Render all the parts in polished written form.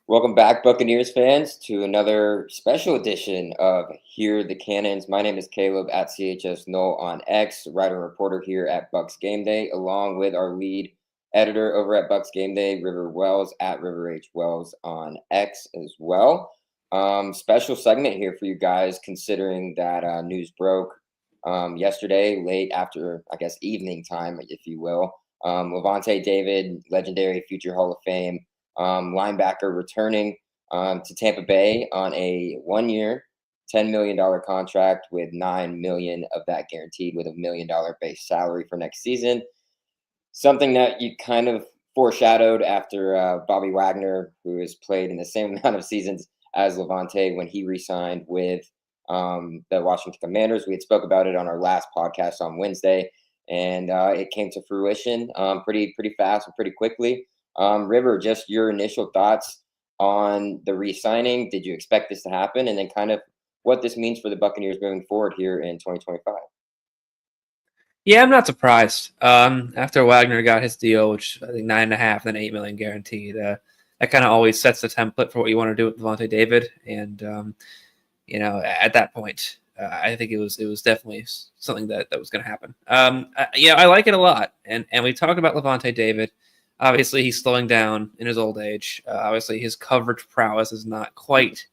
Welcome back, Buccaneers fans, to another special edition of Hear the Cannons. My name is Caleb at CHS Null on X, writer and reporter here at BucsGameday, along with our lead editor over at BucsGameday, River Wells at River H Wells on X as well. Special segment here for you guys, considering that news broke yesterday, late after, I guess, evening time, if you will. Lavonte David, legendary future Hall of Fame linebacker returning to Tampa Bay on a 1-year, $10 million contract with $9 million of that guaranteed with $1 million base salary for next season. Something that you kind of foreshadowed after Bobby Wagner, who has played in the same amount of seasons as Lavonte when he re-signed with the Washington Commanders. We had spoke about it on our last podcast on Wednesday, and it came to fruition pretty fast and pretty quickly. River, just your initial thoughts on the re-signing. Did you expect this to happen? And then kind of what this means for the Buccaneers moving forward here in 2025. Yeah, I'm not surprised. After Wagner got his deal, which I think 9.5, then 8 million guaranteed, that kind of always sets the template for what you want to do with Lavonte David. And at that point, I think it was definitely something that was going to happen. I like it a lot, and we talked about Lavonte David. Obviously, he's slowing down in his old age. Obviously, his coverage prowess is not quite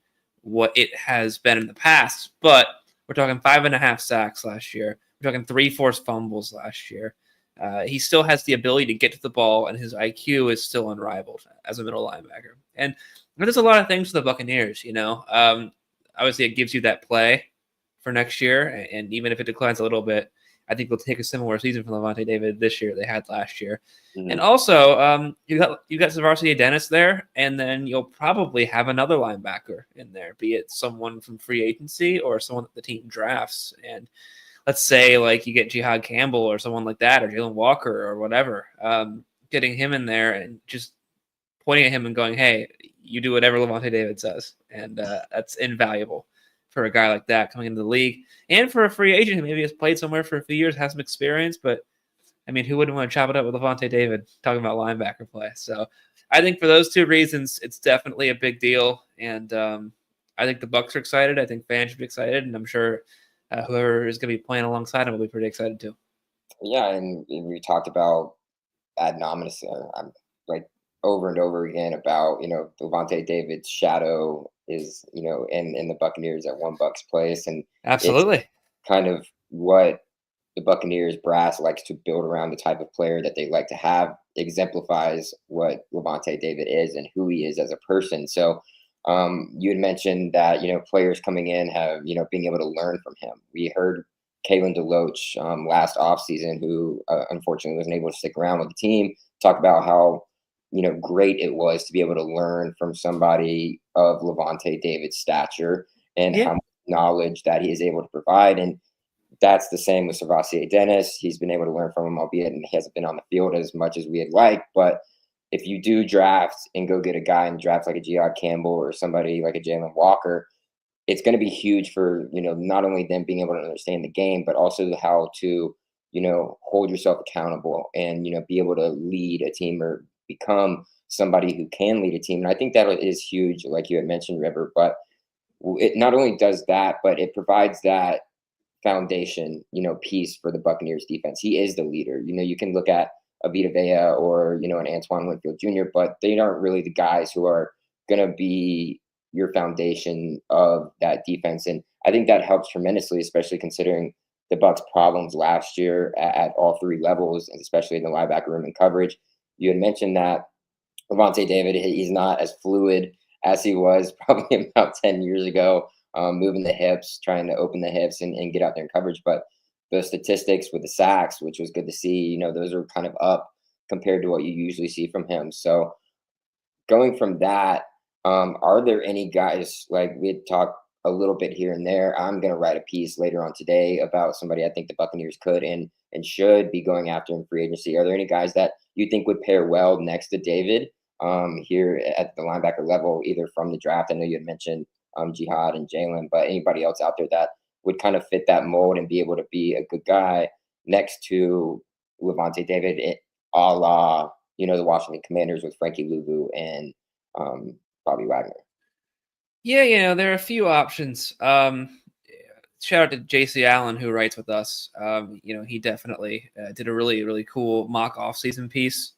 what it has been in the past, but we're talking 5.5 sacks last year. We're talking 3 forced fumbles last year. He still has the ability to get to the ball, and his IQ is still unrivaled as a middle linebacker. And there's a lot of things for the Buccaneers, Obviously, it gives you that play for next year, and even if it declines a little bit, I think they'll take a similar season from Lavonte David this year they had last year. Mm-hmm. And also, you got Varsity Dennis there, and then you'll probably have another linebacker in there, be it someone from free agency or someone that the team drafts. And let's say like you get Jihad Campbell or someone like that, or Jalen Walker or whatever, getting him in there and just pointing at him and going, hey, you do whatever Lavonte David says. And that's invaluable for a guy like that coming into the league, and for a free agent who maybe has played somewhere for a few years, has some experience. But I mean, who wouldn't want to chop it up with Lavonte David talking about linebacker play? So I think for those two reasons, it's definitely a big deal. And I think the Bucs are excited. I think fans should be excited. And I'm sure whoever is going to be playing alongside him will be pretty excited too. Yeah, and we talked about ad nominem, like over and over again about Lavonte David's shadow is in the Buccaneers at one Bucs place, and absolutely it's kind of what the Buccaneers brass likes to build around the type of player that they like to have. Exemplifies what Lavonte David is and who he is as a person. So you had mentioned that players coming in have being able to learn from him. We heard Kalen DeLoach last offseason, who unfortunately wasn't able to stick around with the team, talk about how great it was to be able to learn from somebody of Lavonte David's stature and how much knowledge that he is able to provide. And that's the same with Savassi Dennis. He's been able to learn from him, albeit he hasn't been on the field as much as we'd like. But if you do draft and go get a guy in draft like a Jihad Campbell or somebody like a Jalen Walker, it's going to be huge for not only them being able to understand the game, but also how to hold yourself accountable and be able to lead a team or become somebody who can lead a team. And I think that is huge, like you had mentioned, River. But it not only does that, but it provides that foundation, piece for the Buccaneers defense. He is the leader. You can look at a Vita Vea or an Antoine Winfield Jr., but they aren't really the guys who are going to be your foundation of that defense. And I think that helps tremendously, especially considering the Bucs' problems last year at all three levels, and especially in the linebacker room and coverage. You had mentioned that Lavonte David, he's not as fluid as he was probably about 10 years ago, moving the hips, trying to open the hips and get out there in coverage. But the statistics with the sacks, which was good to see, those are kind of up compared to what you usually see from him. So going from that, are there any guys, like we had talked a little bit here and there? I'm going to write a piece later on today about somebody I think the Buccaneers could and should be going after in free agency. Are there any guys that you think would pair well next to David here at the linebacker level, either from the draft? I know you had mentioned Jihad and Jalen, but anybody else out there that would kind of fit that mold and be able to be a good guy next to Lavonte David, a la the Washington Commanders with Frankie Luvu and Bobby Wagner? Yeah, there are a few options. Shout out to JC Allen, who writes with us. He definitely did a really, really cool mock off-season piece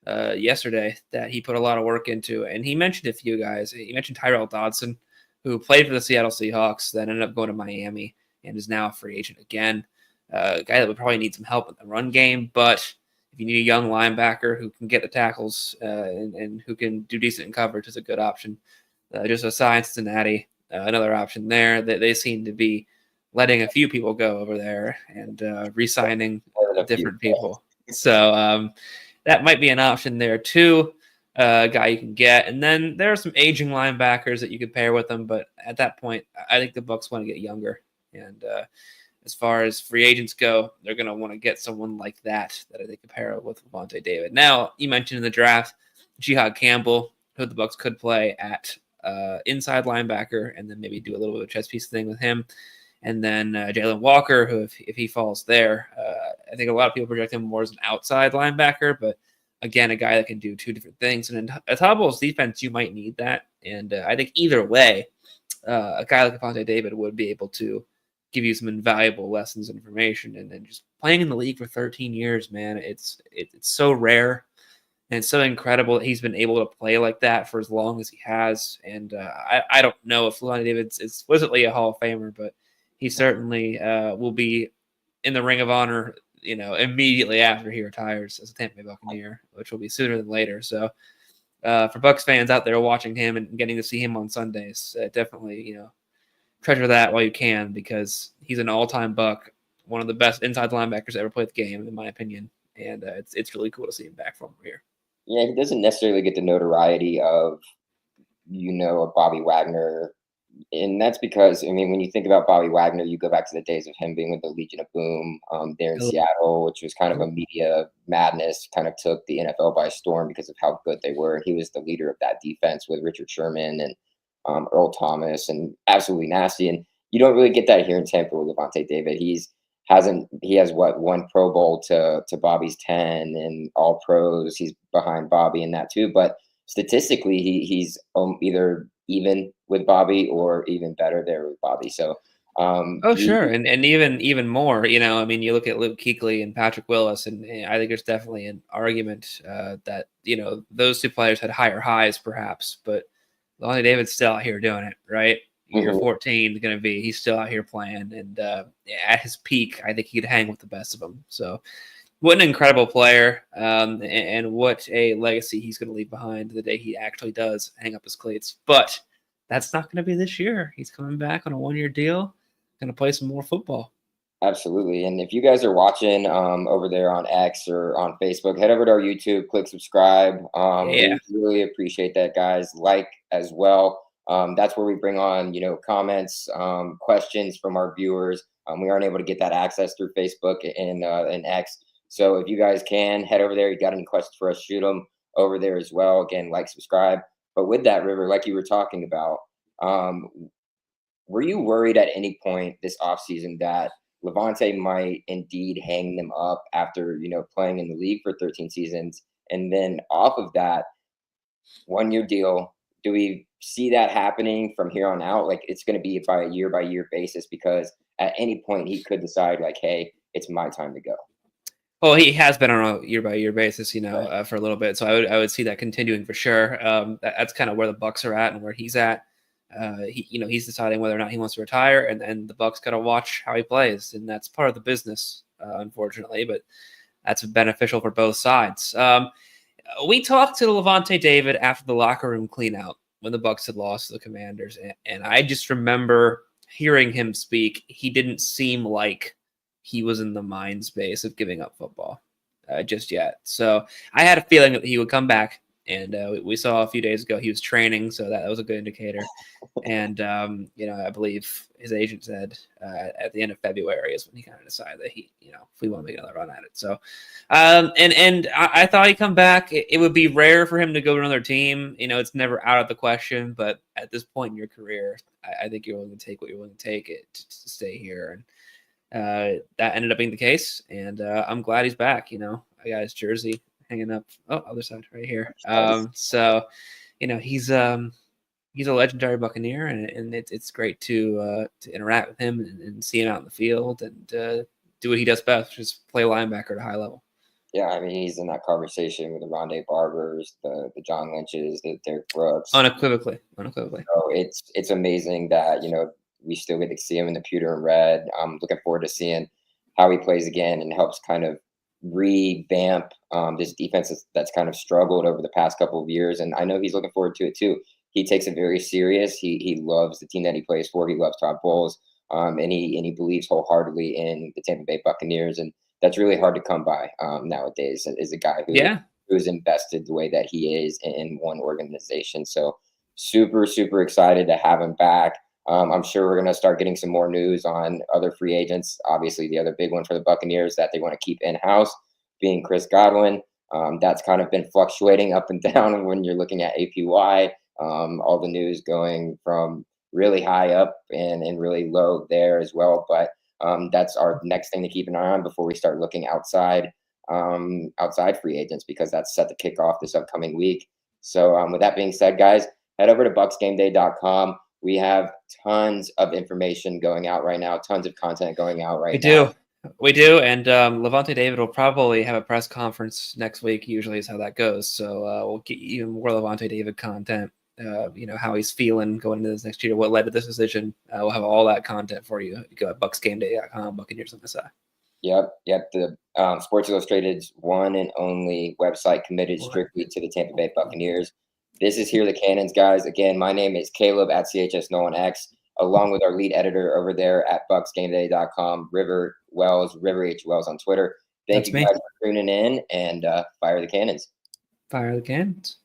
yesterday that he put a lot of work into. And he mentioned a few guys. He mentioned Tyrell Dodson, who played for the Seattle Seahawks, then ended up going to Miami and is now a free agent again. A guy that would probably need some help in the run game, but if you need a young linebacker who can get the tackles and who can do decent in coverage, is a good option. Just aside Cincinnati, another option there. They seem to be letting a few people go over there and re-signing different people. So that might be an option there too. Guy you can get, and then there are some aging linebackers that you could pair with them. But at that point, I think the Bucs want to get younger. And as far as free agents go, they're going to want to get someone like that they can pair with Lavonte David. Now, you mentioned in the draft, Jihad Campbell, who the Bucs could play at inside linebacker, and then maybe do a little bit of a chess piece thing with him. And then Jalen Walker, who if he falls there, I think a lot of people project him more as an outside linebacker, but again, a guy that can do two different things. And in a top Bulls defense, you might need that. And I think either way, a guy like Lavonte David would be able to give you some invaluable lessons and information. And then just playing in the league for 13 years, man, it's so rare. And it's so incredible that he's been able to play like that for as long as he has. And I don't know if Lavonte David is explicitly a Hall of Famer, but he certainly will be in the Ring of Honor, immediately after he retires as a Tampa Bay Buccaneer, which will be sooner than later. So for Bucs fans out there watching him and getting to see him on Sundays, definitely, treasure that while you can, because he's an all-time Buck, one of the best inside linebackers ever played the game, in my opinion. And it's really cool to see him back from here. Yeah, he doesn't necessarily get the notoriety of, a Bobby Wagner. And that's because, when you think about Bobby Wagner, you go back to the days of him being with the Legion of Boom there in Seattle, which was kind of a media madness, kind of took the NFL by storm because of how good they were. He was the leader of that defense with Richard Sherman and Earl Thomas, and absolutely nasty. And you don't really get that here in Tampa with Lavonte David. He has one Pro Bowl to Bobby's 10 and all pros. He's behind Bobby in that too. But statistically, he's either even with Bobby or even better there with Bobby. So sure. And even more, you look at Luke Kuechly and Patrick Willis, and I think there's definitely an argument that, those two players had higher highs perhaps, but Lonnie David's still out here doing it, right? Year 14 is going to be, he's still out here playing. And at his peak, I think he could hang with the best of them. So what an incredible player, and what a legacy he's going to leave behind the day he actually does hang up his cleats. But that's not going to be this year. He's coming back on a 1-year deal, going to play some more football. Absolutely. And if you guys are watching over there on X or on Facebook, head over to our YouTube, click subscribe. We really appreciate that, guys. Like as well. That's where we bring on, comments, questions from our viewers. We aren't able to get that access through Facebook and X. So if you guys can head over there, you got any questions for us, shoot them over there as well. Again, like, subscribe. But with that, River, like you were talking about, were you worried at any point this offseason that Lavonte might indeed hang them up after, playing in the league for 13 seasons? And then off of that 1-year deal, do we see that happening from here on out? Like, it's going to be by year basis, because at any point he could decide like, hey, it's my time to go. Well, he has been on a year-by-year basis, for a little bit. So I would see that continuing for sure. That's kind of where the Bucs are at and where he's at. He's deciding whether or not he wants to retire, and the Bucs got to watch how he plays, and that's part of the business, unfortunately. But that's beneficial for both sides. We talked to Lavonte David after the locker room cleanout when the Bucs had lost to the Commanders, and I just remember hearing him speak. He didn't seem like he was in the mind space of giving up football just yet. So I had a feeling that he would come back, and we saw a few days ago he was training, so that was a good indicator. And I believe his agent said at the end of February is when he kind of decided that if we want to make another run at it. So and I thought he'd come back. It would be rare for him to go to another team. It's never out of the question, but at this point in your career, I think you're willing to take what you're willing to take to stay here. And that ended up being the case, and I'm glad he's back. I got his jersey hanging up. Oh, other side right here. So he's he's a legendary Buccaneer, and it's great to interact with him and see him out in the field and do what he does best, which is play linebacker at a high level. Yeah, I mean, he's in that conversation with the Rondé Barbers, the John Lynches, the Derek Brooks. Unequivocally. So it's amazing that we still get to see him in the pewter and red. I'm looking forward to seeing how he plays again and helps kind of revamp this defense that's kind of struggled over the past couple of years. And I know he's looking forward to it too. He takes it very serious. He loves the team that he plays for. He loves Todd Bowles, and he believes wholeheartedly in the Tampa Bay Buccaneers, and that's really hard to come by nowadays. Is a guy who is invested the way that he is in one organization. So super, super excited to have him back. I'm sure we're going to start getting some more news on other free agents. Obviously, the other big one for the Buccaneers that they want to keep in-house being Chris Godwin. That's kind of been fluctuating up and down when you're looking at APY. All the news going from really high up and really low there as well. But that's our next thing to keep an eye on before we start looking outside free agents, because that's set to kick off this upcoming week. So with that being said, guys, head over to BucsGameday.com. We have tons of information going out right now, tons of content going out right now. We do, and Lavonte David will probably have a press conference next week. Usually is how that goes. So we'll get even more Lavonte David content. How he's feeling going into this next year, what led to this decision. We'll have all that content for you. You go at BucsGameday.com, Buccaneers on the side. Yep. The Sports Illustrated's one and only website committed strictly to the Tampa Bay Buccaneers. This is Here the Cannons, guys. Again, my name is Caleb at CHSNolanX, along with our lead editor over there at BucsGameday.com, River H. Wells on Twitter. Thank you guys for tuning in, and fire the cannons. Fire the cannons.